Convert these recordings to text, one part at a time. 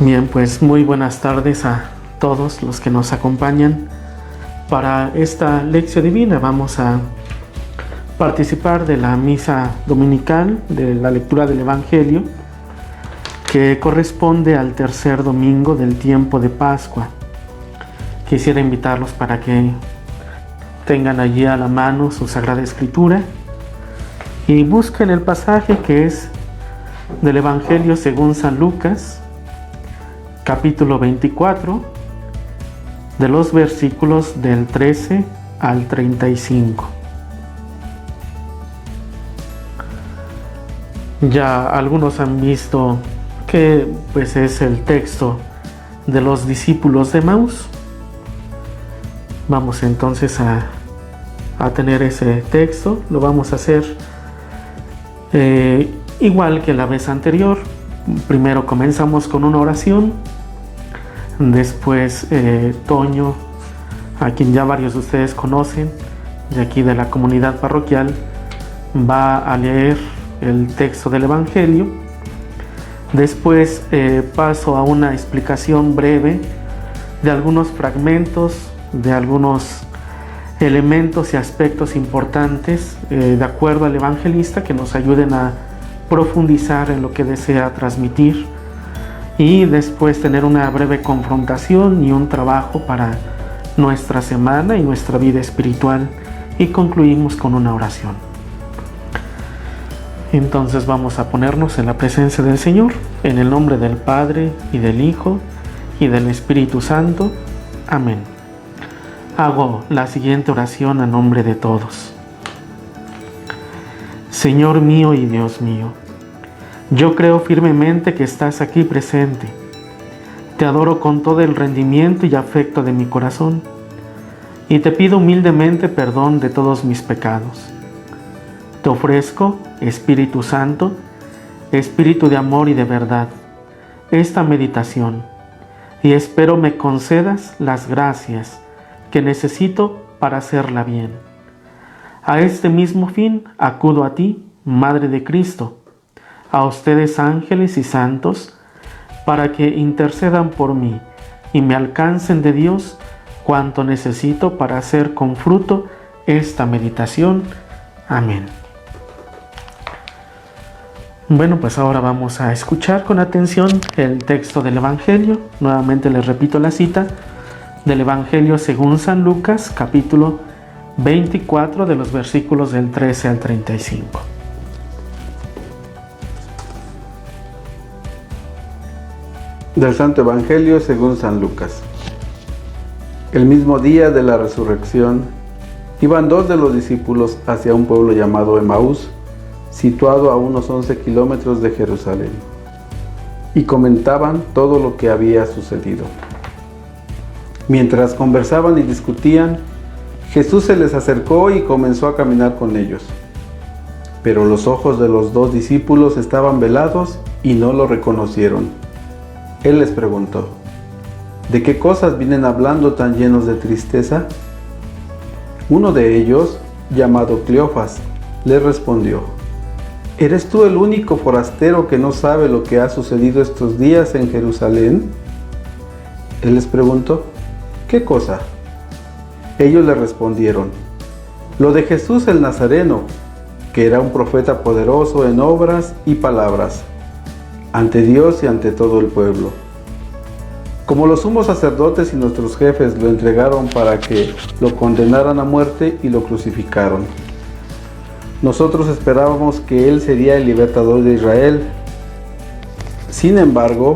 Bien, pues muy buenas tardes a todos los que nos acompañan para esta lección divina. Vamos a participar de la misa dominical, de la lectura del Evangelio, que corresponde al tercer domingo del tiempo de Pascua. Quisiera invitarlos para que tengan allí a la mano su Sagrada Escritura y busquen el pasaje que es del Evangelio según San Lucas, capítulo 24, de los versículos del 13 al 35. Ya algunos han visto que pues es el texto de los discípulos de Emaús. Vamos entonces a tener ese texto. Lo vamos a hacer igual que la vez anterior. Primero comenzamos con una oración. Después Toño, a quien ya varios de ustedes conocen, de aquí de la comunidad parroquial, va a leer el texto del Evangelio. Después paso a una explicación breve de algunos fragmentos, de algunos elementos y aspectos importantes de acuerdo al evangelista que nos ayuden a profundizar en lo que desea transmitir. Y después tener una breve confrontación y un trabajo para nuestra semana y nuestra vida espiritual. Y concluimos con una oración. Entonces vamos a ponernos en la presencia del Señor, en el nombre del Padre, y del Hijo, y del Espíritu Santo. Amén. Hago la siguiente oración a nombre de todos. Señor mío y Dios mío, yo creo firmemente que estás aquí presente. Te adoro con todo el rendimiento y afecto de mi corazón y te pido humildemente perdón de todos mis pecados. Te ofrezco, Espíritu Santo, Espíritu de amor y de verdad, esta meditación y espero me concedas las gracias que necesito para hacerla bien. A este mismo fin acudo a ti, Madre de Cristo, a ustedes ángeles y santos, para que intercedan por mí y me alcancen de Dios cuanto necesito para hacer con fruto esta meditación. Amén. Bueno, pues ahora vamos a escuchar con atención el texto del Evangelio. Nuevamente les repito la cita del Evangelio según San Lucas, capítulo 24, de los versículos del 13 al 35. Del Santo Evangelio según San Lucas. El mismo día de la resurrección, iban dos de los discípulos hacia un pueblo llamado Emaús, situado a unos 11 kilómetros de Jerusalén, y comentaban todo lo que había sucedido. Mientras conversaban y discutían, Jesús se les acercó y comenzó a caminar con ellos. Pero los ojos de los dos discípulos estaban velados y no lo reconocieron. Él les preguntó: ¿de qué cosas vienen hablando tan llenos de tristeza? Uno de ellos, llamado Cleofas, le respondió: ¿eres tú el único forastero que no sabe lo que ha sucedido estos días en Jerusalén? Él les preguntó: ¿qué cosa? Ellos le respondieron: lo de Jesús el Nazareno, que era un profeta poderoso en obras y palabras, ante Dios y ante todo el pueblo. Como los sumos sacerdotes y nuestros jefes lo entregaron para que lo condenaran a muerte y lo crucificaron. Nosotros esperábamos que Él sería el libertador de Israel. Sin embargo,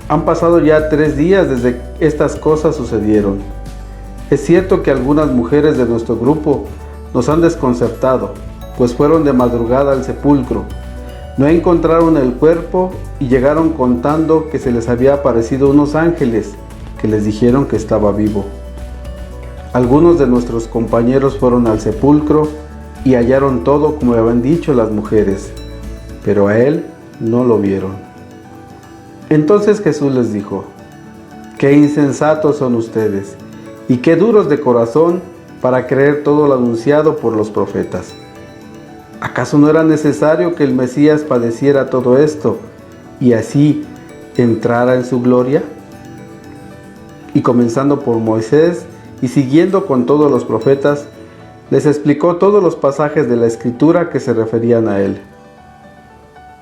han pasado ya 3 días desde que estas cosas sucedieron. Es cierto que algunas mujeres de nuestro grupo nos han desconcertado, pues fueron de madrugada al sepulcro. No encontraron el cuerpo y llegaron contando que se les había aparecido unos ángeles que les dijeron que estaba vivo. Algunos de nuestros compañeros fueron al sepulcro y hallaron todo como habían dicho las mujeres, pero a él no lo vieron. Entonces Jesús les dijo: qué insensatos son ustedes y qué duros de corazón para creer todo lo anunciado por los profetas. ¿Acaso no era necesario que el Mesías padeciera todo esto y así entrara en su gloria? Y comenzando por Moisés y siguiendo con todos los profetas, les explicó todos los pasajes de la Escritura que se referían a él.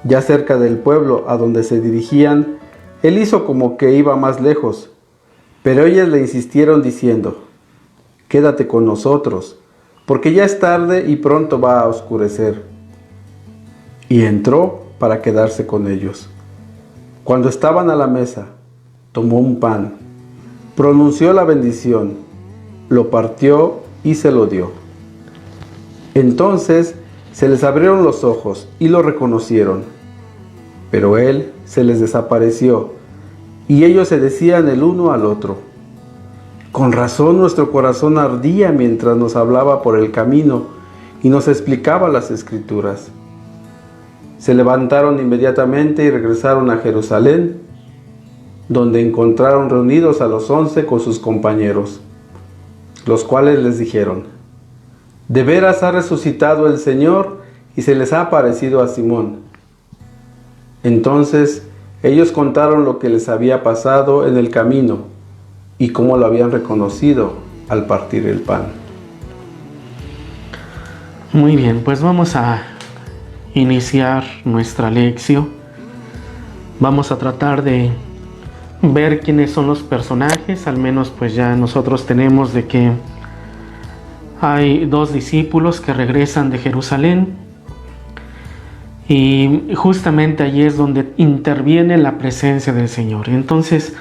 Ya cerca del pueblo a donde se dirigían, él hizo como que iba más lejos, pero ellas le insistieron diciendo: «Quédate con nosotros, porque ya es tarde y pronto va a oscurecer». Y entró para quedarse con ellos. Cuando estaban a la mesa, tomó un pan, pronunció la bendición, lo partió y se lo dio. Entonces se les abrieron los ojos y lo reconocieron, pero él se les desapareció y ellos se decían el uno al otro: «Con razón nuestro corazón ardía mientras nos hablaba por el camino y nos explicaba las Escrituras». Se levantaron inmediatamente y regresaron a Jerusalén, donde encontraron reunidos a los 11 con sus compañeros, los cuales les dijeron: «De veras ha resucitado el Señor y se les ha aparecido a Simón». Entonces ellos contaron lo que les había pasado en el camino y cómo lo habían reconocido al partir el pan. Muy bien, pues vamos a iniciar nuestra lección. Vamos a tratar de ver quiénes son los personajes. Al menos pues ya nosotros tenemos de que hay 2 discípulos que regresan de Jerusalén, y justamente allí es donde interviene la presencia del Señor. Entonces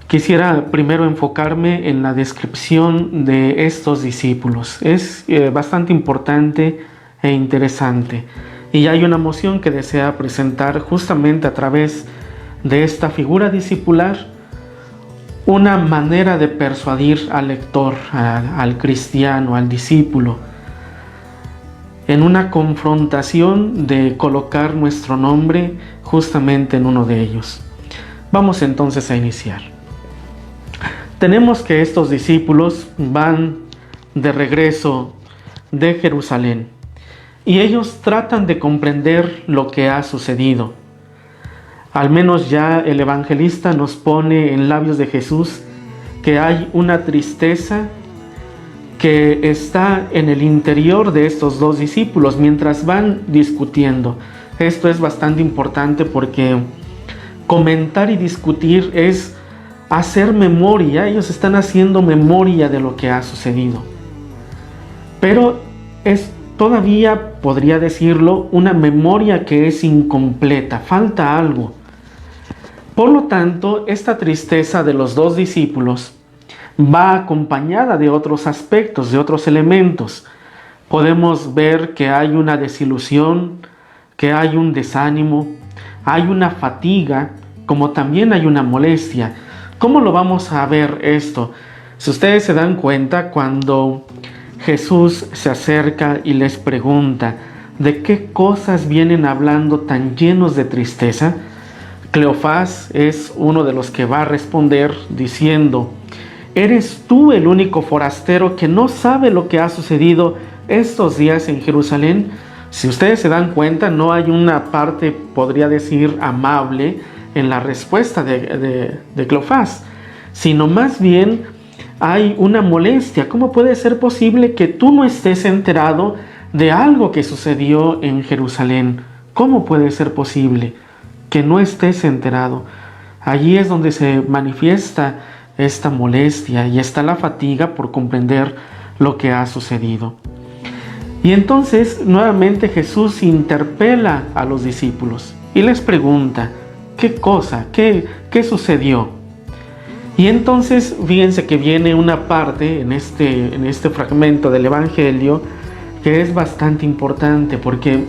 quisiera primero enfocarme en la descripción de estos discípulos. Es bastante importante e interesante, y hay una moción que desea presentar justamente a través de esta figura discipular una manera de persuadir al lector, al cristiano, al discípulo, en una confrontación de colocar nuestro nombre justamente en uno de ellos. Vamos entonces a iniciar. Tenemos que estos discípulos van de regreso de Jerusalén y ellos tratan de comprender lo que ha sucedido. Al menos ya el evangelista nos pone en labios de Jesús que hay una tristeza que está en el interior de estos 2 discípulos mientras van discutiendo. Esto es bastante importante porque comentar y discutir es hacer memoria. Ellos están haciendo memoria de lo que ha sucedido. Pero es todavía, podría decirlo, una memoria que es incompleta, falta algo. Por lo tanto, esta tristeza de los 2 discípulos va acompañada de otros aspectos, de otros elementos. Podemos ver que hay una desilusión, que hay un desánimo, hay una fatiga, como también hay una molestia. ¿Cómo lo vamos a ver esto? Si ustedes se dan cuenta, cuando Jesús se acerca y les pregunta de qué cosas vienen hablando tan llenos de tristeza, Cleofás es uno de los que va a responder diciendo: ¿eres tú el único forastero que no sabe lo que ha sucedido estos días en Jerusalén? Si ustedes se dan cuenta, no hay una parte, podría decir, amable en la respuesta de Cleofás, sino más bien hay una molestia. ¿Cómo puede ser posible que tú no estés enterado de algo que sucedió en Jerusalén? ¿Cómo puede ser posible que no estés enterado? Allí es donde se manifiesta esta molestia y está la fatiga por comprender lo que ha sucedido. Y entonces nuevamente Jesús interpela a los discípulos y les pregunta: ¿qué cosa? ¿Qué sucedió? Y entonces fíjense que viene una parte en este fragmento del Evangelio que es bastante importante, porque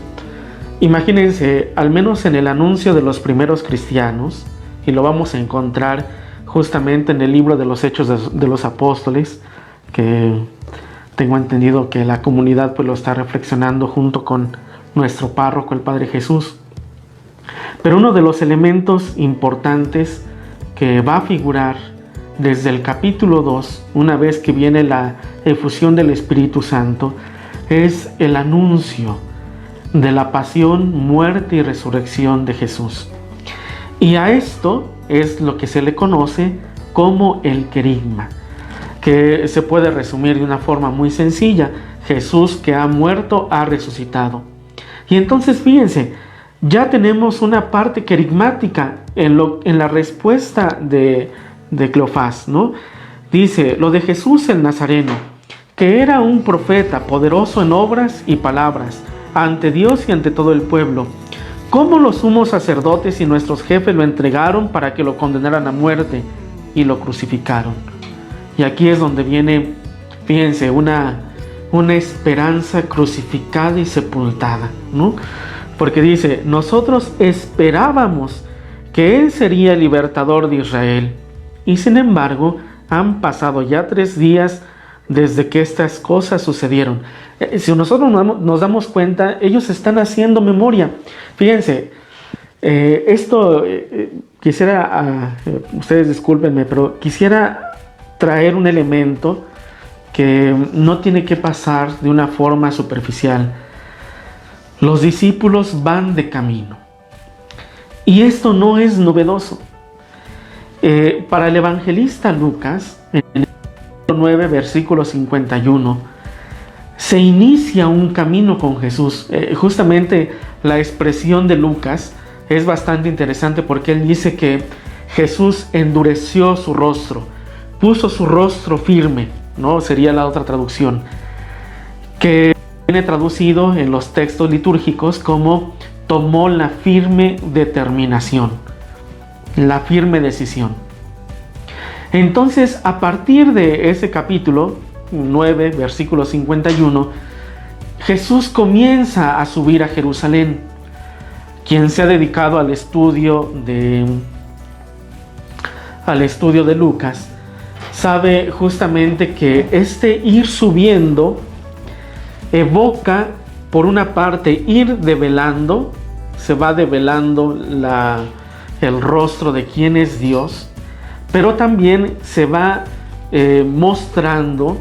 imagínense, al menos en el anuncio de los primeros cristianos, y lo vamos a encontrar justamente en el libro de los Hechos de los Apóstoles, que tengo entendido que la comunidad pues lo está reflexionando junto con nuestro párroco, el Padre Jesús. Pero uno de los elementos importantes que va a figurar desde el capítulo 2, una vez que viene la efusión del Espíritu Santo, es el anuncio de la pasión, muerte y resurrección de Jesús. Y a esto es lo que se le conoce como el querigma, que se puede resumir de una forma muy sencilla: Jesús, que ha muerto, ha resucitado. Y entonces fíjense, ya tenemos una parte querigmática en la respuesta de Cleofás, ¿no? Dice: lo de Jesús el Nazareno, que era un profeta poderoso en obras y palabras ante Dios y ante todo el pueblo, cómo los sumos sacerdotes y nuestros jefes lo entregaron para que lo condenaran a muerte y lo crucificaron. Y aquí es donde viene, fíjense, una esperanza crucificada y sepultada, ¿no? Porque dice: nosotros esperábamos que Él sería el libertador de Israel, y sin embargo han pasado ya 3 días desde que estas cosas sucedieron. Si nosotros nos damos cuenta, ellos están haciendo memoria. Fíjense, quisiera, ustedes discúlpenme, pero quisiera traer un elemento que no tiene que pasar de una forma superficial. Los discípulos van de camino, y esto no es novedoso. Para el evangelista Lucas, en el 9, versículo 51, se inicia un camino con Jesús. Justamente la expresión de Lucas es bastante interesante, porque él dice que Jesús endureció su rostro, puso su rostro firme, ¿no? Sería la otra traducción, que viene traducido en los textos litúrgicos como tomó la firme determinación, la firme decisión. Entonces, a partir de ese capítulo 9, versículo 51, Jesús comienza a subir a Jerusalén. Quien se ha dedicado al estudio de Lucas sabe justamente que este ir subiendo evoca, por una parte, ir develando, se va develando el rostro de quién es Dios, pero también se va mostrando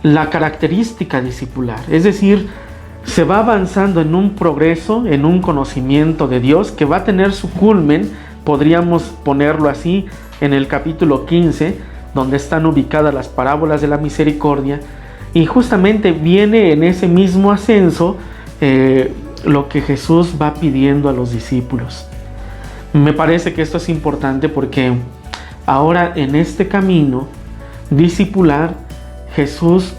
la característica discipular. Es decir, se va avanzando en un progreso, en un conocimiento de Dios que va a tener su culmen, podríamos ponerlo así, en el capítulo 15, donde están ubicadas las parábolas de la misericordia, y justamente viene en ese mismo ascenso lo que Jesús va pidiendo a los discípulos. Me parece que esto es importante porque ahora, en este camino discipular, Jesús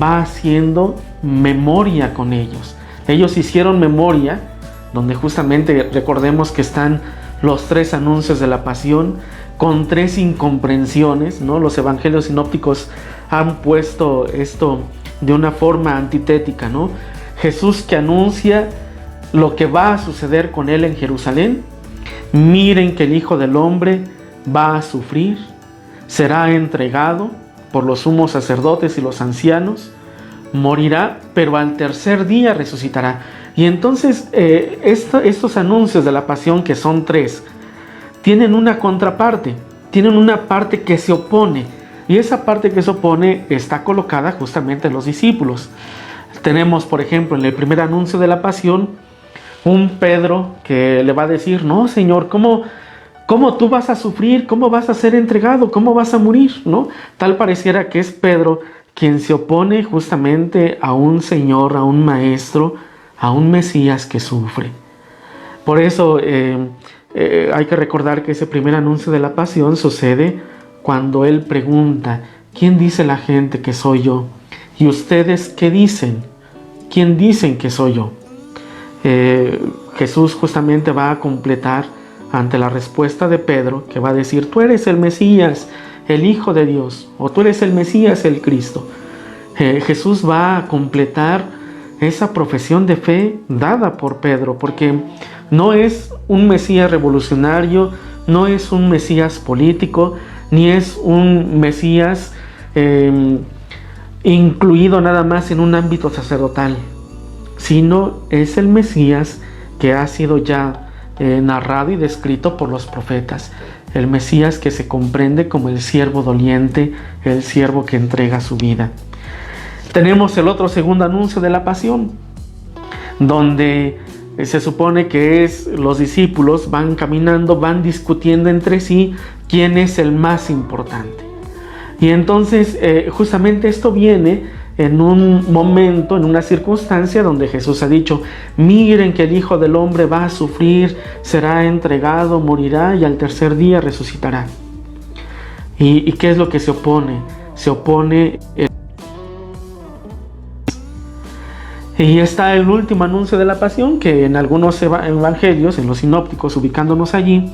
va haciendo memoria con ellos. Ellos hicieron memoria, donde justamente recordemos que están los 3 anuncios de la pasión, con 3 incomprensiones, ¿no? Los evangelios sinópticos han puesto esto de una forma antitética, ¿no? Jesús que anuncia lo que va a suceder con él en Jerusalén. Miren que el Hijo del Hombre va a sufrir, será entregado por los sumos sacerdotes y los ancianos, morirá, pero al tercer día resucitará. Y entonces estos anuncios de la pasión, que son 3, tienen una contraparte, tienen una parte que se opone, y esa parte que se opone está colocada justamente en los discípulos. Tenemos, por ejemplo, en el primer anuncio de la pasión, un Pedro que le va a decir: no, Señor, ¿cómo tú vas a sufrir? ¿Cómo vas a ser entregado? ¿Cómo vas a morir? ¿No? Tal pareciera que es Pedro quien se opone justamente a un Señor, a un Maestro, a un Mesías que sufre. Por eso hay que recordar que ese primer anuncio de la pasión sucede cuando Él pregunta: ¿quién dice la gente que soy yo? ¿Y ustedes qué dicen? ¿Quién dicen que soy yo? Jesús justamente va a completar ante la respuesta de Pedro, que va a decir: tú eres el Mesías, el Hijo de Dios, o tú eres el Mesías, el Cristo. Jesús va a completar esa profesión de fe dada por Pedro, porque no es un Mesías revolucionario, no es un Mesías político, ni es un Mesías incluido nada más en un ámbito sacerdotal, sino es el Mesías que ha sido ya narrado y descrito por los profetas, el Mesías que se comprende como el siervo doliente, el siervo que entrega su vida. Tenemos el otro segundo anuncio de la pasión, donde se supone que los discípulos van caminando, van discutiendo entre sí quién es el más importante. Y entonces justamente esto viene en un momento, en una circunstancia donde Jesús ha dicho: miren que el Hijo del Hombre va a sufrir, será entregado, morirá y al tercer día resucitará. ¿Y qué es lo que se opone? Se opone y está el último anuncio de la pasión, que en algunos evangelios, en los sinópticos, ubicándonos allí,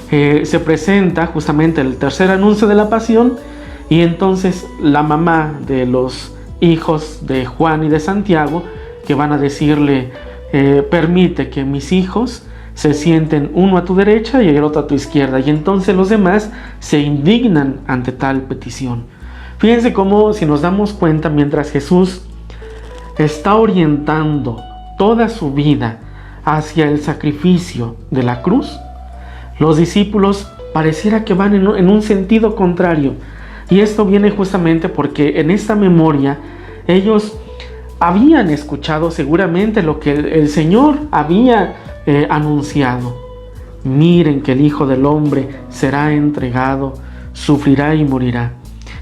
se presenta justamente el tercer anuncio de la pasión. Y entonces la mamá de los hijos de Juan y de Santiago, que van a decirle: permite que mis hijos se sienten uno a tu derecha y el otro a tu izquierda. Y entonces los demás se indignan ante tal petición. Fíjense cómo, si nos damos cuenta, mientras Jesús está orientando toda su vida hacia el sacrificio de la cruz, los discípulos pareciera que van en un sentido contrario. Y esto viene justamente porque en esta memoria ellos habían escuchado seguramente lo que el Señor había anunciado. Miren que el Hijo del Hombre será entregado, sufrirá y morirá.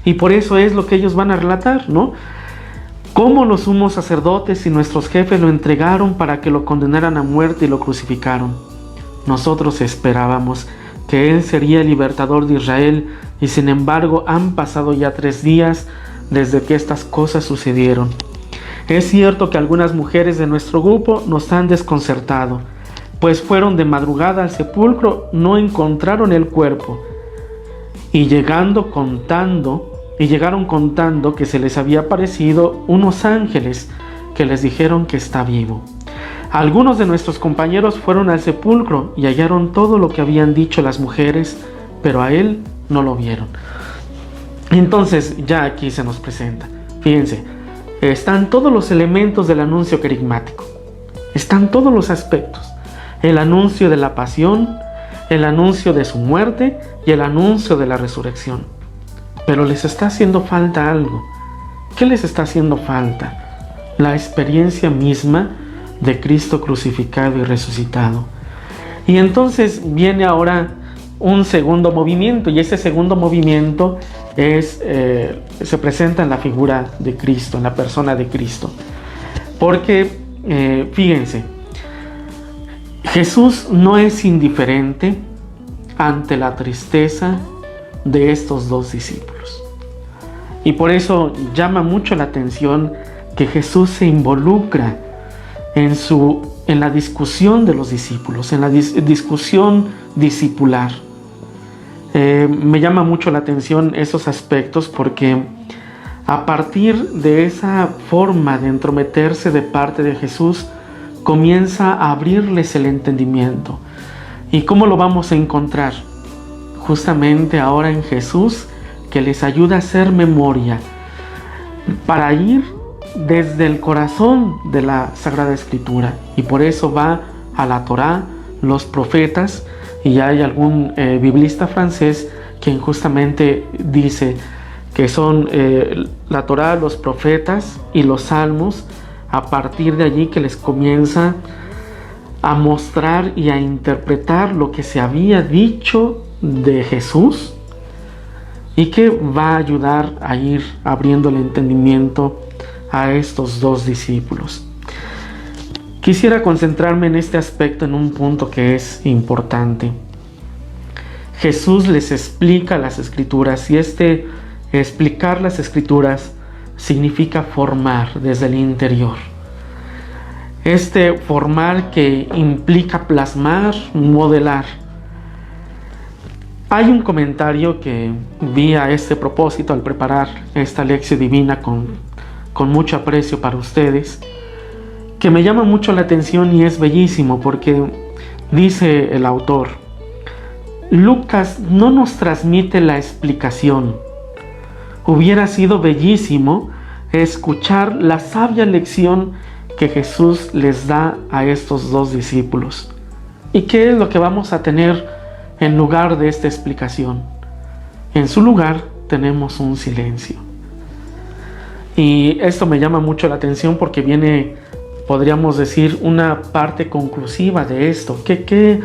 Y por eso es lo que ellos van a relatar, ¿no? Cómo los sumos sacerdotes y nuestros jefes lo entregaron para que lo condenaran a muerte y lo crucificaron. Nosotros esperábamos que Él sería el libertador de Israel, y sin embargo han pasado ya 3 días desde que estas cosas sucedieron. Es cierto que algunas mujeres de nuestro grupo nos han desconcertado, pues fueron de madrugada al sepulcro, no encontraron el cuerpo, y llegaron contando que se les había aparecido unos ángeles que les dijeron que está vivo. Algunos de nuestros compañeros fueron al sepulcro y hallaron todo lo que habían dicho las mujeres, pero a él no lo vieron. Entonces ya aquí se nos presenta, fíjense, están todos los elementos del anuncio querigmático, están todos los aspectos: el anuncio de la pasión, el anuncio de su muerte y el anuncio de la resurrección. Pero les está haciendo falta algo. ¿Qué les está haciendo falta? La experiencia misma de Cristo crucificado y resucitado. Y entonces viene ahora un segundo movimiento, y ese segundo movimiento se presenta en la figura de Cristo, en la persona de Cristo. Porque, fíjense, Jesús no es indiferente ante la tristeza de estos 2 discípulos. Y por eso llama mucho la atención que Jesús se involucra en la discusión de los discípulos, en la discusión discipular. Me llama mucho la atención esos aspectos, porque a partir de esa forma de entrometerse de parte de Jesús, comienza a abrirles el entendimiento. ¿Y cómo lo vamos a encontrar? Justamente ahora en Jesús, que les ayuda a hacer memoria para ir desde el corazón de la Sagrada Escritura. Y por eso va a la Torá, los profetas, y hay algún biblista francés quien justamente dice que son la Torá, los profetas y los salmos, a partir de allí que les comienza a mostrar y a interpretar lo que se había dicho de Jesús, y que va a ayudar a ir abriendo el entendimiento a estos 2 discípulos. Quisiera concentrarme en este aspecto, en un punto que es importante. Jesús les explica las Escrituras, y explicar las Escrituras significa formar desde el interior. Formar que implica plasmar, modelar. Hay un comentario que vi a este propósito al preparar esta lección divina con mucho aprecio para ustedes, que me llama mucho la atención y es bellísimo, porque dice el autor: Lucas no nos transmite la explicación. Hubiera sido bellísimo escuchar la sabia lección que Jesús les da a estos 2 discípulos. ¿Y qué es lo que vamos a tener en lugar de esta explicación? En su lugar tenemos un silencio. Y esto me llama mucho la atención porque viene podríamos decir, una parte conclusiva de esto. ¿Qué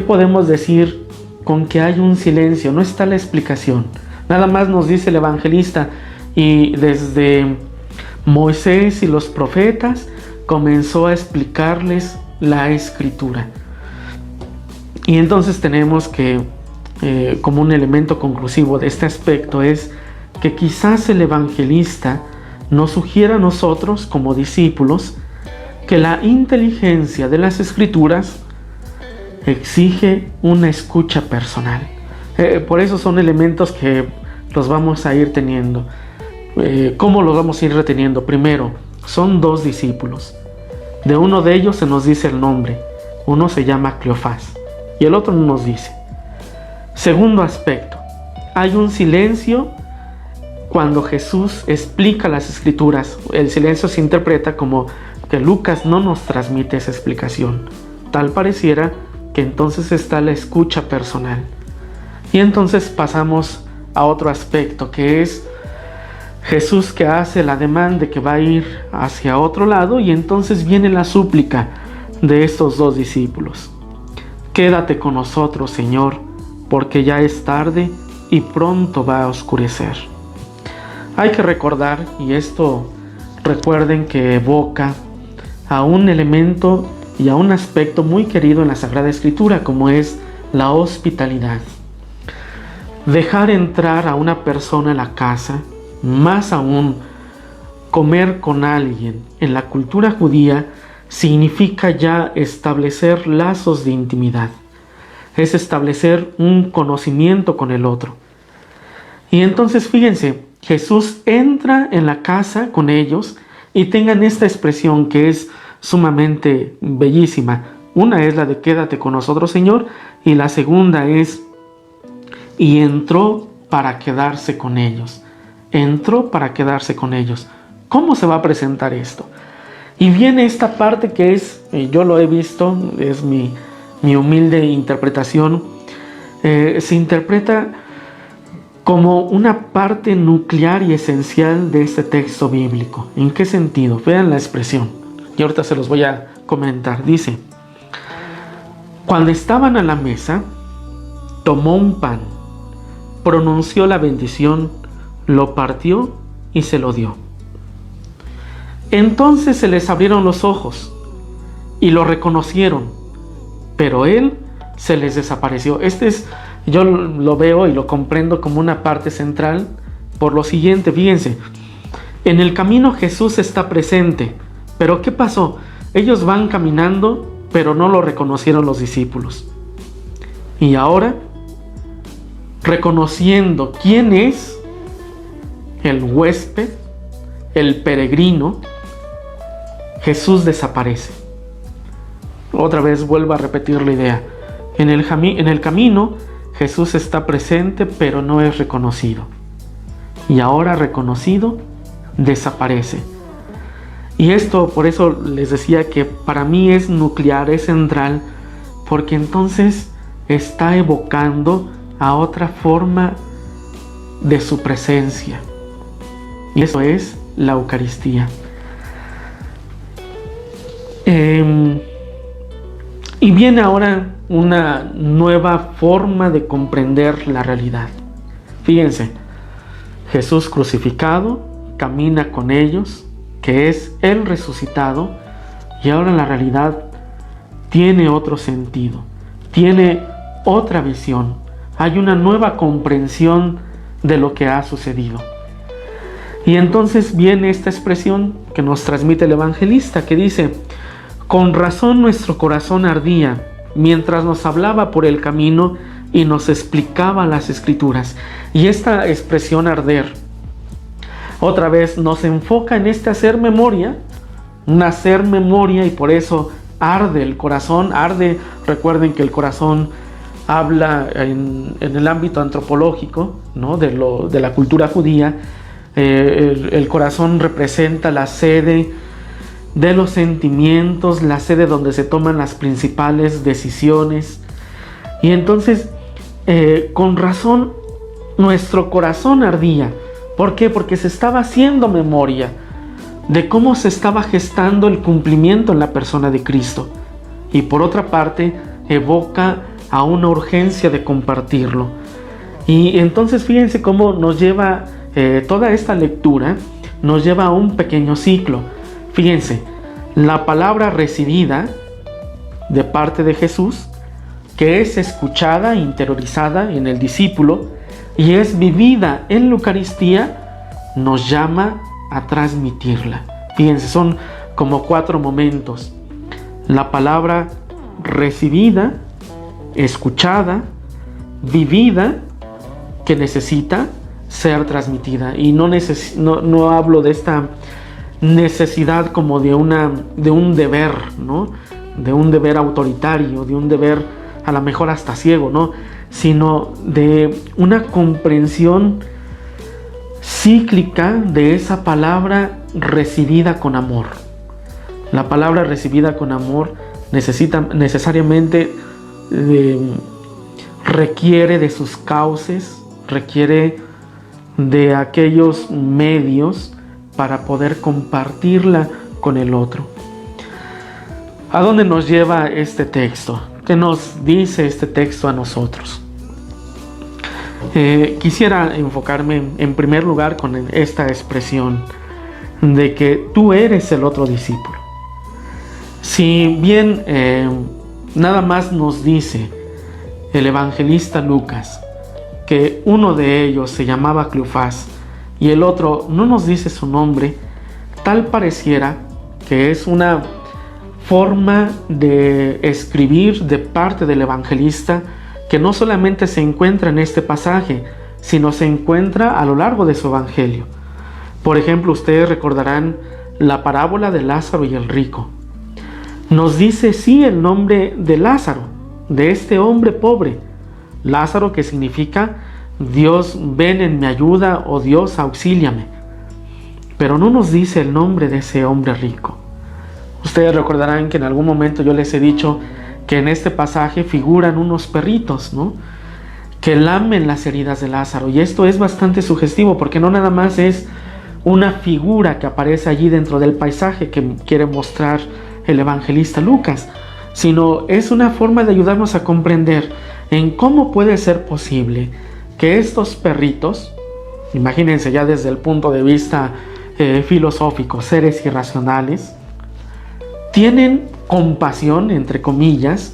podemos decir con que hay un silencio? No está la explicación. Nada más nos dice el evangelista, y desde Moisés y los profetas comenzó a explicarles la escritura. Y entonces tenemos que, como un elemento conclusivo de este aspecto, es que quizás el evangelista nos sugiere a nosotros como discípulos que la inteligencia de las escrituras exige una escucha personal. Por eso son elementos que los vamos a ir teniendo. ¿Cómo los vamos a ir reteniendo? Primero, son 2 discípulos. De uno de ellos se nos dice el nombre. Uno se llama Cleofás y el otro no nos dice. Segundo aspecto, hay un silencio cuando Jesús explica las escrituras. El silencio se interpreta como que Lucas no nos transmite esa explicación. Tal pareciera que entonces está la escucha personal. Y entonces pasamos a otro aspecto, que es Jesús que hace el ademán de que va a ir hacia otro lado, y entonces viene la súplica de estos 2 discípulos. Quédate con nosotros, Señor, porque ya es tarde y pronto va a oscurecer. Hay que recordar, y esto recuerden que evoca a un elemento y a un aspecto muy querido en la Sagrada Escritura, como es la hospitalidad. Dejar entrar a una persona a la casa, más aún comer con alguien en la cultura judía, significa ya establecer lazos de intimidad. Es establecer un conocimiento con el otro. Y entonces fíjense, Jesús entra en la casa con ellos y tengan esta expresión que es sumamente bellísima. Una es la de quédate con nosotros, Señor, y la segunda es y entró para quedarse con ellos. Entró para quedarse con ellos. ¿Cómo se va a presentar esto? Y viene esta parte que es, yo lo he visto, es mi humilde interpretación, se interpreta como una parte nuclear y esencial de este texto bíblico. ¿En qué sentido? Vean la expresión, y ahorita se los voy a comentar. Dice, cuando estaban a la mesa, tomó un pan, pronunció la bendición, lo partió y se lo dio. Entonces se les abrieron los ojos y lo reconocieron, pero él se les desapareció. Yo lo veo y lo comprendo como una parte central por lo siguiente. Fíjense, en el camino Jesús está presente, pero ¿qué pasó? Ellos van caminando, pero no lo reconocieron los discípulos. Y ahora, reconociendo quién es el huésped, el peregrino, Jesús desaparece. Otra vez vuelvo a repetir la idea. En el camino Jesús está presente, pero no es reconocido. Y ahora reconocido, desaparece. Y esto, por eso les decía que para mí es nuclear, es central, porque entonces está evocando a otra forma de su presencia. Y eso es la Eucaristía. Y viene ahora una nueva forma de comprender la realidad. Fíjense, Jesús crucificado camina con ellos, que es el resucitado, y ahora la realidad tiene otro sentido, tiene otra visión. Hay una nueva comprensión de lo que ha sucedido. Y entonces viene esta expresión que nos transmite el evangelista, que dice, con razón nuestro corazón ardía mientras nos hablaba por el camino y nos explicaba las escrituras. Y esta expresión arder, otra vez nos enfoca en este hacer memoria, y por eso arde el corazón, arde. Recuerden que el corazón habla en el ámbito antropológico, ¿no? de la cultura judía. El corazón representa la sede de los sentimientos, la sede donde se toman las principales decisiones. Y entonces, con razón, nuestro corazón ardía. ¿Por qué? Porque se estaba haciendo memoria. de cómo se estaba gestando el cumplimiento en la persona de Cristo. Y por otra parte, evoca a una urgencia de compartirlo. Y entonces fíjense cómo nos lleva toda esta lectura, nos lleva a un pequeño ciclo. Fíjense, la palabra recibida de parte de Jesús, que es escuchada, interiorizada en el discípulo y es vivida en la Eucaristía, nos llama a transmitirla. Fíjense, son como 4 momentos. La palabra recibida, escuchada, vivida, que necesita ser transmitida. Y no hablo de esta necesidad como de un deber, ¿no? De un deber autoritario, de un deber a lo mejor hasta ciego, ¿no? Sino de una comprensión cíclica de esa palabra recibida con amor. La palabra recibida con amor necesariamente requiere de sus cauces, requiere de aquellos medios para poder compartirla con el otro. ¿A dónde nos lleva este texto? ¿Qué nos dice este texto a nosotros? Quisiera enfocarme en primer lugar con esta expresión de que tú eres el otro discípulo. Si bien nada más nos dice el evangelista Lucas que uno de ellos se llamaba Cleofás y el otro no nos dice su nombre, tal pareciera que es una forma de escribir de parte del evangelista que no solamente se encuentra en este pasaje, sino se encuentra a lo largo de su evangelio. Por ejemplo, ustedes recordarán la parábola de Lázaro y el rico. Nos dice sí el nombre de Lázaro, de este hombre pobre. Lázaro, que significa Dios ven en mi ayuda o Dios auxíliame. Pero no nos dice el nombre de ese hombre rico. Ustedes recordarán que en algún momento yo les he dicho que en este pasaje figuran unos perritos, ¿no?, que lamen las heridas de Lázaro. Y esto es bastante sugestivo porque no nada más es una figura que aparece allí dentro del paisaje que quiere mostrar el evangelista Lucas, sino es una forma de ayudarnos a comprender en cómo puede ser posible que estos perritos, imagínense ya desde el punto de vista filosófico, seres irracionales, tienen compasión, entre comillas,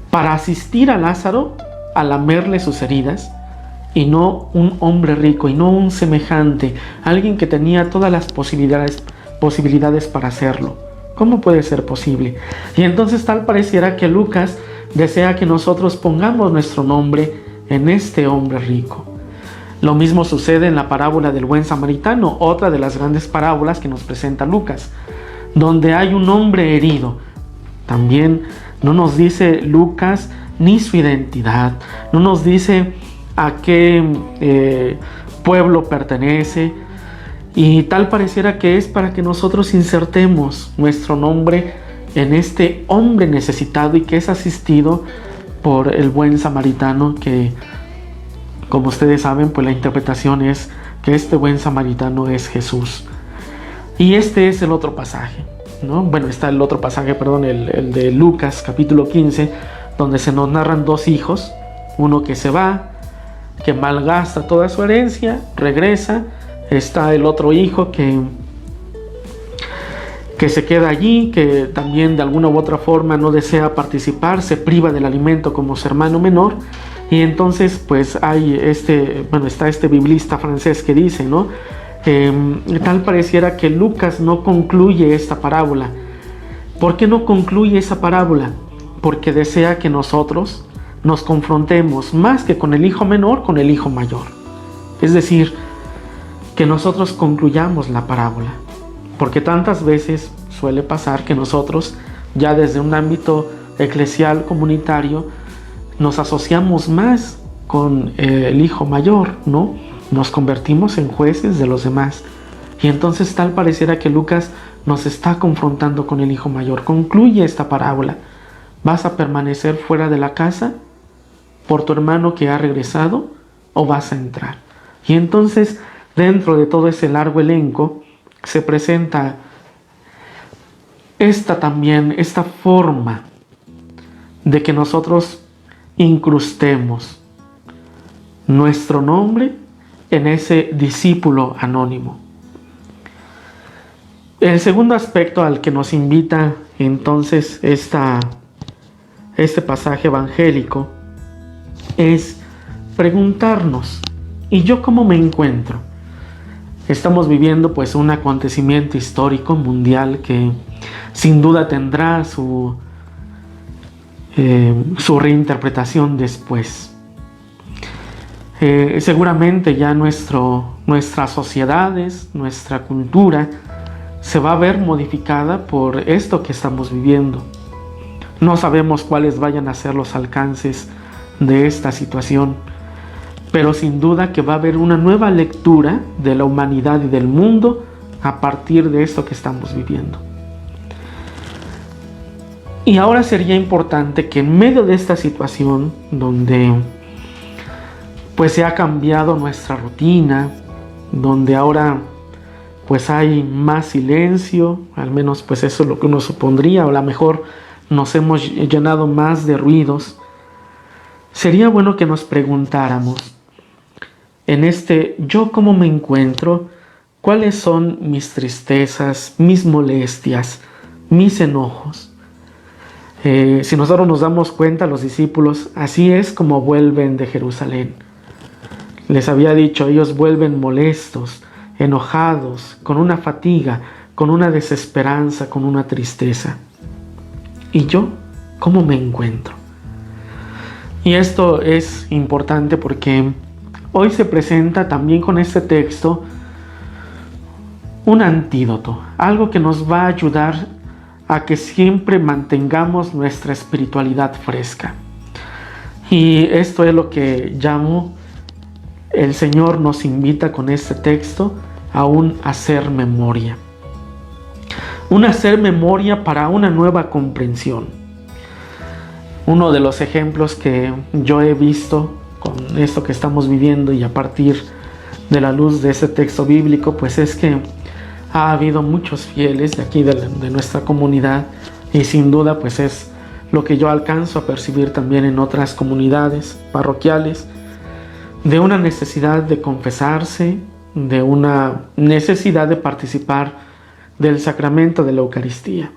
para asistir a Lázaro a lamerle sus heridas, y no un hombre rico, y no un semejante, alguien que tenía todas las posibilidades para hacerlo. ¿Cómo puede ser posible? Y entonces tal pareciera que Lucas desea que nosotros pongamos nuestro nombre en este hombre rico. Lo mismo sucede en la parábola del buen samaritano, otra de las grandes parábolas que nos presenta Lucas, donde hay un hombre herido. También no nos dice Lucas ni su identidad, no nos dice a qué pueblo pertenece, y tal pareciera que es para que nosotros insertemos nuestro nombre en este hombre necesitado y que es asistido por el buen samaritano, que, como ustedes saben, pues la interpretación es que este buen samaritano es Jesús. Y este es el otro pasaje, ¿no? Bueno, está el otro pasaje, perdón, el de Lucas capítulo 15, donde se nos narran 2 hijos, uno que se va, que malgasta toda su herencia, regresa. Está el otro hijo que se queda allí, que también de alguna u otra forma no desea participar, se priva del alimento como su hermano menor. Y entonces pues hay está este biblista francés que dice, ¿no?, tal pareciera que Lucas no concluye esta parábola. ¿Por qué no concluye esa parábola? Porque desea que nosotros nos confrontemos más que con el hijo menor, con el hijo mayor. Es decir, que nosotros concluyamos la parábola, porque tantas veces suele pasar que nosotros, ya desde un ámbito eclesial comunitario, nos asociamos más con el hijo mayor, ¿no? Nos convertimos en jueces de los demás, y entonces tal pareciera que Lucas nos está confrontando con el hijo mayor. Concluye esta parábola: ¿vas a permanecer fuera de la casa por tu hermano que ha regresado, o vas a entrar? Y entonces, dentro de todo ese largo elenco, se presenta esta forma de que nosotros incrustemos nuestro nombre en ese discípulo anónimo. El segundo aspecto al que nos invita entonces este pasaje evangélico es preguntarnos: ¿y yo cómo me encuentro? Estamos viviendo pues un acontecimiento histórico mundial que sin duda tendrá su reinterpretación después. Seguramente ya nuestras sociedades, nuestra cultura se va a ver modificada por esto que estamos viviendo. No sabemos cuáles vayan a ser los alcances de esta situación, pero sin duda que va a haber una nueva lectura de la humanidad y del mundo a partir de esto que estamos viviendo. Y ahora sería importante que en medio de esta situación donde pues se ha cambiado nuestra rutina, donde ahora pues hay más silencio, al menos pues eso es lo que uno supondría, o a lo mejor nos hemos llenado más de ruidos, sería bueno que nos preguntáramos en yo cómo me encuentro, cuáles son mis tristezas, mis molestias, mis enojos. Si nosotros nos damos cuenta, los discípulos, así es como vuelven de Jerusalén. Les había dicho, ellos vuelven molestos, enojados, con una fatiga, con una desesperanza, con una tristeza. ¿Y yo cómo me encuentro? Y esto es importante porque hoy se presenta también con este texto un antídoto, algo que nos va a ayudar a que siempre mantengamos nuestra espiritualidad fresca. Y esto es lo que llamo, el Señor nos invita con este texto a un hacer memoria. Un hacer memoria para una nueva comprensión. Uno de los ejemplos que yo he visto con esto que estamos viviendo y a partir de la luz de este texto bíblico, pues es que ha habido muchos fieles de aquí de nuestra comunidad, y sin duda pues es lo que yo alcanzo a percibir también en otras comunidades parroquiales, de una necesidad de confesarse, de una necesidad de participar del sacramento de la Eucaristía.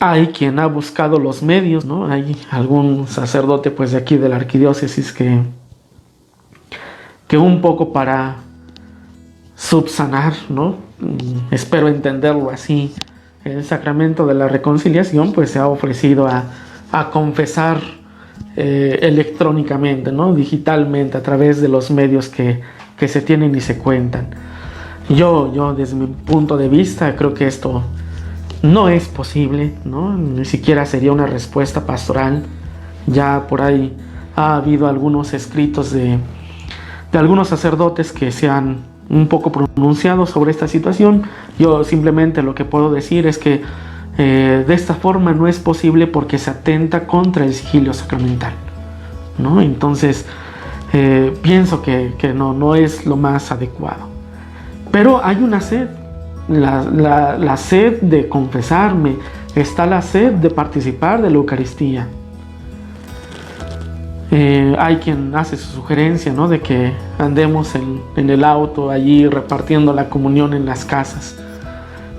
Hay quien ha buscado los medios, ¿no? Hay algún sacerdote pues de aquí de la arquidiócesis que un poco para subsanar, ¿no? Espero entenderlo así, el sacramento de la reconciliación pues se ha ofrecido a confesar electrónicamente, ¿no? Digitalmente, a través de los medios que se tienen y se cuentan. Yo desde mi punto de vista creo que esto no es posible, ¿no? Ni siquiera sería una respuesta pastoral. Ya por ahí ha habido algunos escritos de algunos sacerdotes que se han un poco pronunciado sobre esta situación. Yo simplemente lo que puedo decir es que de esta forma no es posible porque se atenta contra el sigilio sacramental, ¿no? Entonces pienso que no es lo más adecuado. Pero hay una sed, la sed de confesarme, está la sed de participar de la Eucaristía. Hay quien hace su sugerencia, ¿no? De que andemos en el auto allí repartiendo la comunión en las casas.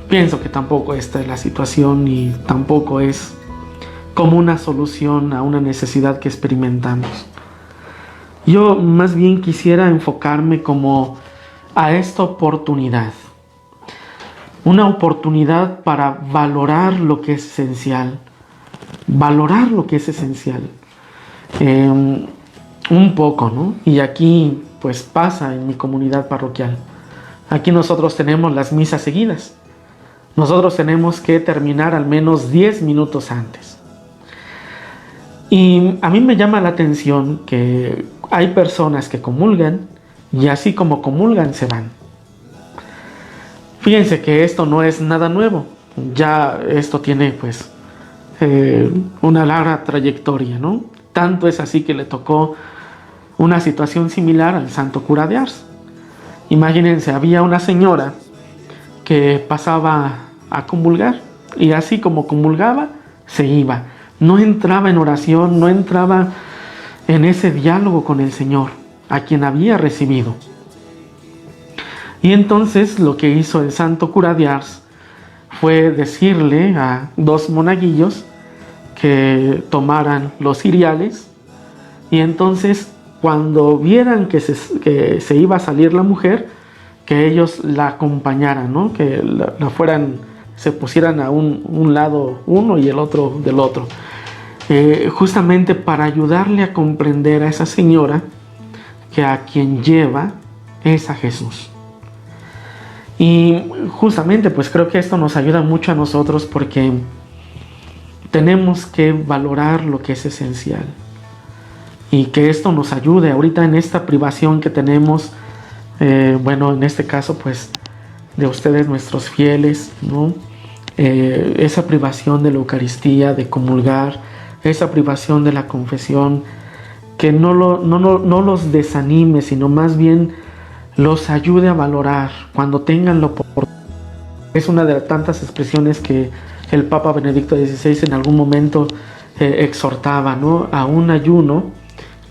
Pienso que tampoco esta es la situación y tampoco es como una solución a una necesidad que experimentamos. Yo más bien quisiera enfocarme como a esta oportunidad. Una oportunidad para valorar lo que es esencial. Valorar lo que es esencial. Un poco, ¿no? Y aquí pues pasa en mi comunidad parroquial. Aquí nosotros tenemos las misas seguidas. Nosotros tenemos que terminar al menos 10 minutos antes. Y a mí me llama la atención que hay personas que comulgan y así como comulgan se van. Fíjense que esto no es nada nuevo. Ya esto tiene pues una larga trayectoria, ¿no? Tanto es así que le tocó una situación similar al santo cura de Ars. Imagínense, había una señora que pasaba a comulgar y así como comulgaba, se iba. No entraba en oración, no entraba en ese diálogo con el Señor, a quien había recibido. Y entonces lo que hizo el santo cura de Ars fue decirle a dos monaguillos que tomaran los ciriales, y entonces cuando vieran que se iba a salir la mujer, que ellos la acompañaran, ¿no? Que la fueran, se pusieran a un lado uno y el otro del otro, justamente para ayudarle a comprender a esa señora que a quien lleva es a Jesús. Y justamente pues creo que esto nos ayuda mucho a nosotros, porque tenemos que valorar lo que es esencial, y que esto nos ayude ahorita en esta privación que tenemos, bueno, en este caso pues de ustedes, nuestros fieles, ¿no? Esa privación de la Eucaristía, de comulgar, esa privación de la confesión, que no los desanime, sino más bien los ayude a valorar cuando tengan la oportunidad. Es una de las tantas expresiones que el Papa Benedicto XVI en algún momento exhortaba, ¿no? A un ayuno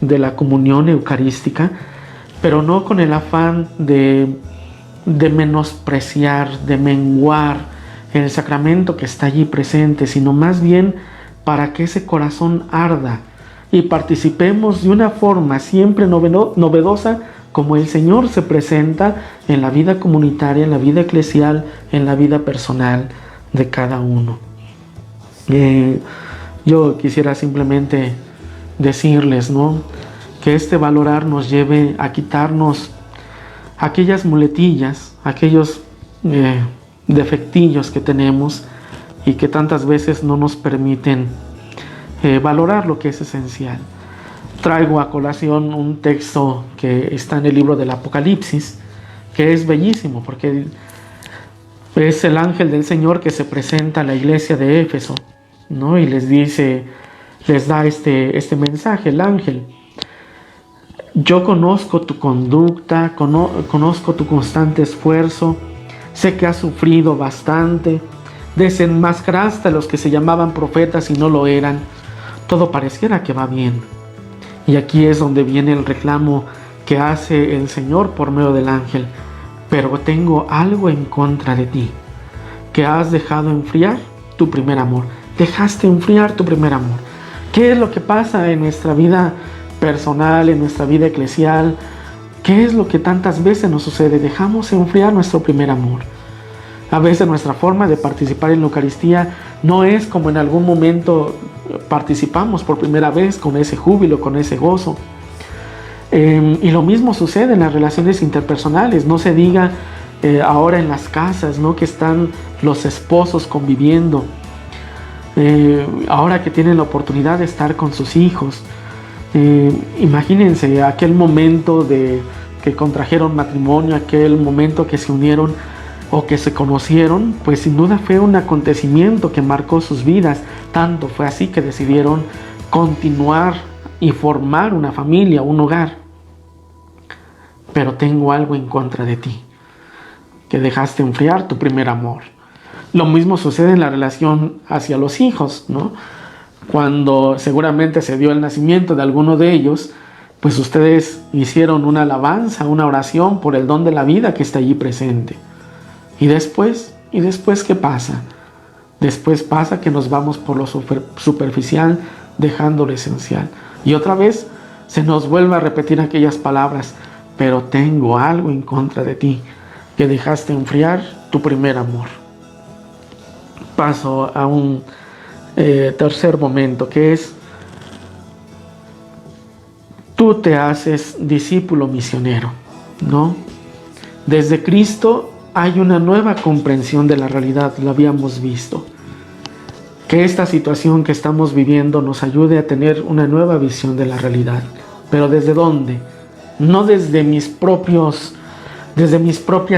de la comunión eucarística, pero no con el afán de menospreciar, de menguar el sacramento que está allí presente, sino más bien para que ese corazón arda y participemos de una forma siempre novedosa, como el Señor se presenta en la vida comunitaria, en la vida eclesial, en la vida personal de cada uno. Yo quisiera simplemente decirles, ¿no?, que este valorar nos lleve a quitarnos aquellas muletillas, aquellos defectillos que tenemos y que tantas veces no nos permiten valorar lo que es esencial. Traigo a colación un texto que está en el libro del Apocalipsis, que es bellísimo, porque es el ángel del Señor que se presenta a la iglesia de Éfeso, ¿no? Y les da este mensaje, el ángel: yo conozco tu conducta, conozco tu constante esfuerzo, sé que has sufrido bastante, desenmascaraste a los que se llamaban profetas y no lo eran, todo pareciera que va bien. Y aquí es donde viene el reclamo que hace el Señor por medio del ángel: pero tengo algo en contra de ti, que has dejado enfriar tu primer amor. Dejaste enfriar tu primer amor. ¿Qué es lo que pasa en nuestra vida personal, en nuestra vida eclesial? ¿Qué es lo que tantas veces nos sucede? Dejamos enfriar nuestro primer amor. A veces nuestra forma de participar en la Eucaristía no es como en algún momento participamos por primera vez, con ese júbilo, con ese gozo. Y lo mismo sucede en las relaciones interpersonales. No se diga ahora en las casas, ¿no?, que están los esposos conviviendo, ahora que tienen la oportunidad de estar con sus hijos. Imagínense aquel momento de que contrajeron matrimonio, aquel momento que se unieron o que se conocieron, pues sin duda fue un acontecimiento que marcó sus vidas. Tanto fue así que decidieron continuar y formar una familia, un hogar. Pero tengo algo en contra de ti, que dejaste enfriar tu primer amor. Lo mismo sucede en la relación hacia los hijos, ¿no? Cuando seguramente se dio el nacimiento de alguno de ellos, pues ustedes hicieron una alabanza, una oración por el don de la vida que está allí presente. ¿Y después qué pasa? Después pasa que nos vamos por lo superficial, dejando lo esencial. Y otra vez se nos vuelve a repetir aquellas palabras: pero tengo algo en contra de ti, que dejaste enfriar tu primer amor. Paso a un tercer momento, que es: tú te haces discípulo misionero, ¿no? Desde Cristo hay una nueva comprensión de la realidad, lo habíamos visto. Que esta situación que estamos viviendo nos ayude a tener una nueva visión de la realidad. ¿Pero desde dónde? No desde mis propias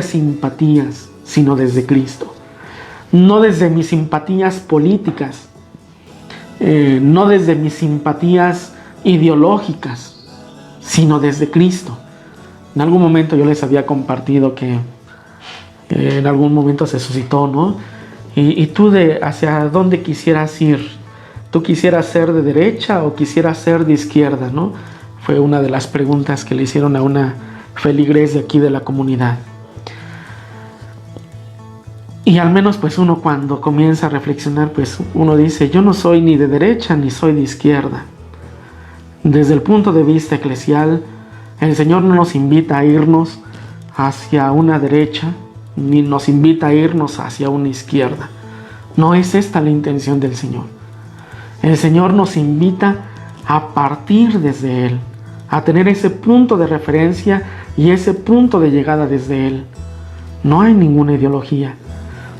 simpatías, sino desde Cristo. No desde mis simpatías políticas, no desde mis simpatías ideológicas, sino desde Cristo. En algún momento yo les había compartido que en algún momento se suscitó, ¿no? Y tú hacia dónde quisieras ir. ¿Tú quisieras ser de derecha o quisieras ser de izquierda, no? Fue una de las preguntas que le hicieron a una feligres de aquí de la comunidad. Y al menos pues uno cuando comienza a reflexionar, pues uno dice, yo no soy ni de derecha ni soy de izquierda. Desde el punto de vista eclesial, el Señor no nos invita a irnos hacia una derecha, ni nos invita a irnos hacia una izquierda. No es esta la intención del Señor. El Señor nos invita a partir desde Él, a tener ese punto de referencia y ese punto de llegada desde Él. No hay ninguna ideología.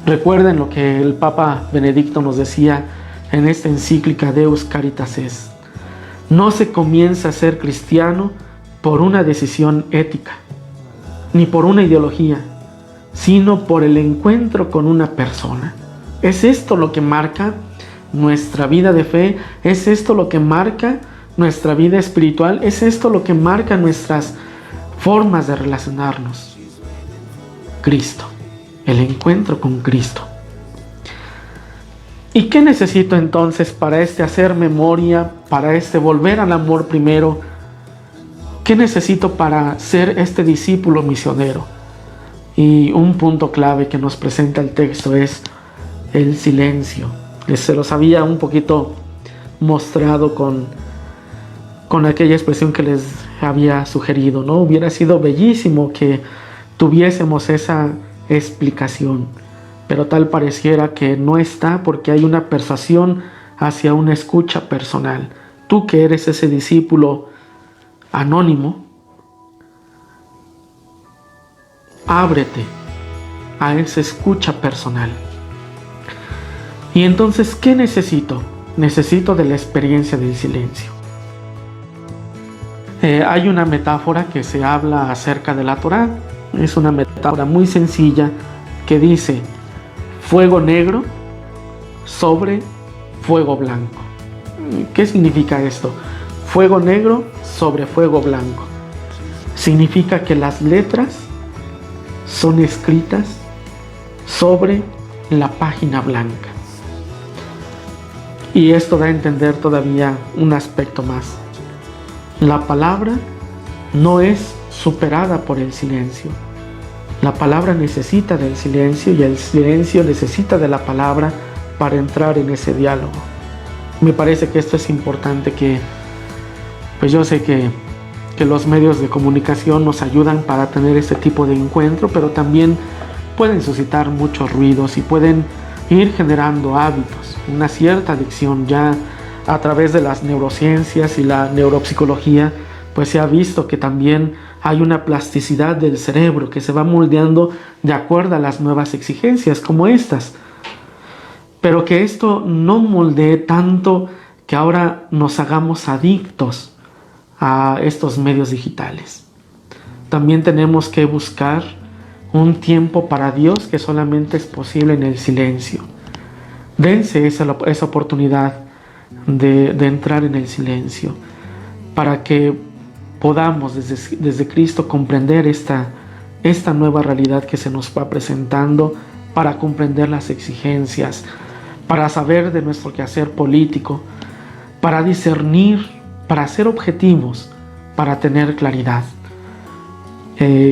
Recuerden lo que el Papa Benedicto nos decía en esta encíclica Deus Caritas Est. No se comienza a ser cristiano por una decisión ética, ni por una ideología, sino por el encuentro con una persona. ¿Es esto lo que marca nuestra vida de fe? ¿Es esto lo que marca nuestra vida espiritual? ¿Es esto lo que marca nuestras formas de relacionarnos? Cristo, el encuentro con Cristo. ¿Y qué necesito entonces para hacer memoria, para volver al amor primero? ¿Qué necesito para ser este discípulo misionero? Y un punto clave que nos presenta el texto es el silencio. Se los había un poquito mostrado con aquella expresión que les había sugerido, ¿no? Hubiera sido bellísimo que tuviésemos esa explicación, pero tal pareciera que no está, porque hay una persuasión hacia una escucha personal. Tú que eres ese discípulo anónimo, ábrete a esa escucha personal. Y entonces, ¿qué necesito? Necesito de la experiencia del silencio. Hay una metáfora que se habla acerca de la Torá. Es una metáfora muy sencilla que dice: fuego negro sobre fuego blanco. ¿Qué significa esto? Fuego negro sobre fuego blanco. Significa que las letras son escritas sobre la página blanca. Y esto da a entender todavía un aspecto más. La palabra no es superada por el silencio. La palabra necesita del silencio y el silencio necesita de la palabra para entrar en ese diálogo. Me parece que esto es importante, pues yo sé que los medios de comunicación nos ayudan para tener este tipo de encuentro, pero también pueden suscitar muchos ruidos y pueden ir generando hábitos, una cierta adicción. Ya a través de las neurociencias y la neuropsicología, pues se ha visto que también hay una plasticidad del cerebro que se va moldeando de acuerdo a las nuevas exigencias como estas. Pero que esto no moldee tanto que ahora nos hagamos adictos a estos medios digitales. También tenemos que buscar un tiempo para Dios que solamente es posible en el silencio. Dense esa oportunidad de entrar en el silencio para que podamos desde Cristo comprender esta nueva realidad que se nos va presentando, para comprender las exigencias, para saber de nuestro quehacer político, para discernir, para ser objetivos, para tener claridad.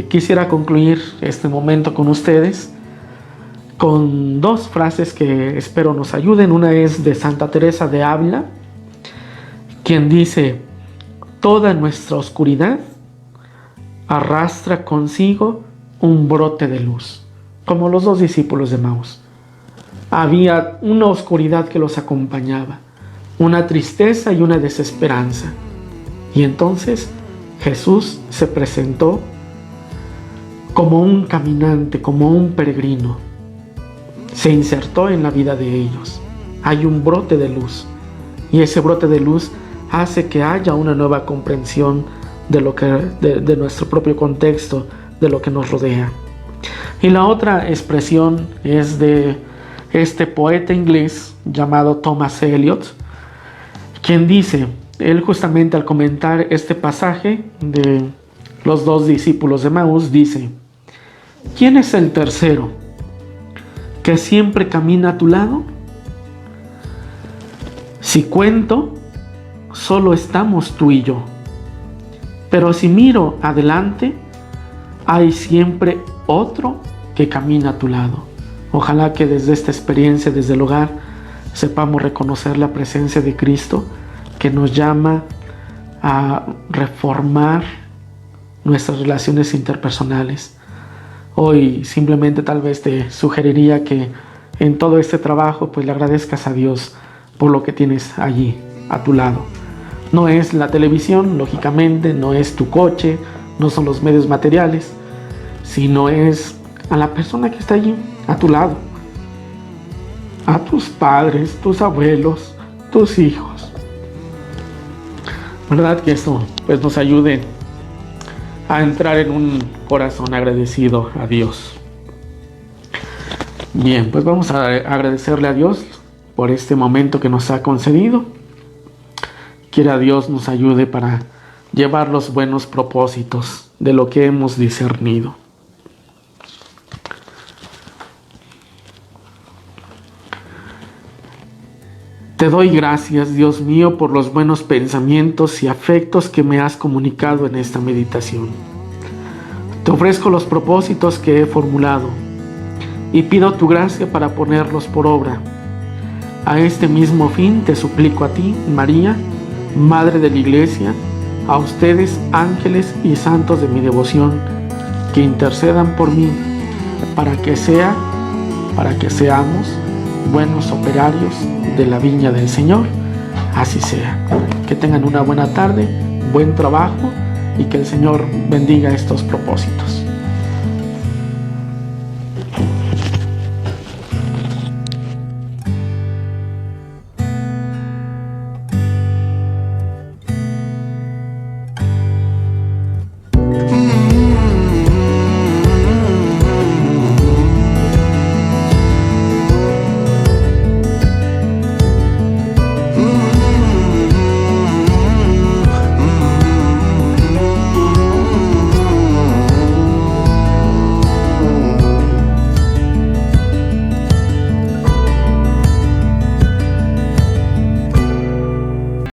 Quisiera concluir este momento con ustedes con dos frases que espero nos ayuden. Una es de Santa Teresa de Ávila, quien dice: toda nuestra oscuridad arrastra consigo un brote de luz. Como los dos discípulos de Emaús, había una oscuridad que los acompañaba, una tristeza y una desesperanza. Y entonces Jesús se presentó como un caminante, como un peregrino. Se insertó en la vida de ellos. Hay un brote de luz, y ese brote de luz hace que haya una nueva comprensión de nuestro propio contexto, de lo que nos rodea. Y la otra expresión es de este poeta inglés llamado Thomas Eliot, quien dice, él justamente al comentar este pasaje de los 2 discípulos de Emaús, dice: ¿quién es el tercero que siempre camina a tu lado? Si cuento, solo estamos tú y yo. Pero si miro adelante, hay siempre otro que camina a tu lado. Ojalá que desde esta experiencia, desde el hogar, sepamos reconocer la presencia de Cristo, que nos llama a reformar nuestras relaciones interpersonales. Hoy simplemente tal vez te sugeriría que en todo este trabajo pues le agradezcas a Dios por lo que tienes allí a tu lado. No es la televisión, lógicamente, no es tu coche, no son los medios materiales, sino es a la persona que está allí a tu lado, a tus padres, tus abuelos, tus hijos. ¿Verdad que esto pues nos ayude a entrar en un corazón agradecido a Dios? Bien, pues vamos a agradecerle a Dios por este momento que nos ha concedido. Quiera Dios nos ayude para llevar los buenos propósitos de lo que hemos discernido. Te doy gracias, Dios mío, por los buenos pensamientos y afectos que me has comunicado en esta meditación. Te ofrezco los propósitos que he formulado y pido tu gracia para ponerlos por obra. A este mismo fin te suplico a ti, María, Madre de la Iglesia, a ustedes, ángeles y santos de mi devoción, que intercedan por mí para que seamos buenos operarios de la viña del Señor. Así sea. Que tengan una buena tarde, buen trabajo y que el Señor bendiga estos propósitos.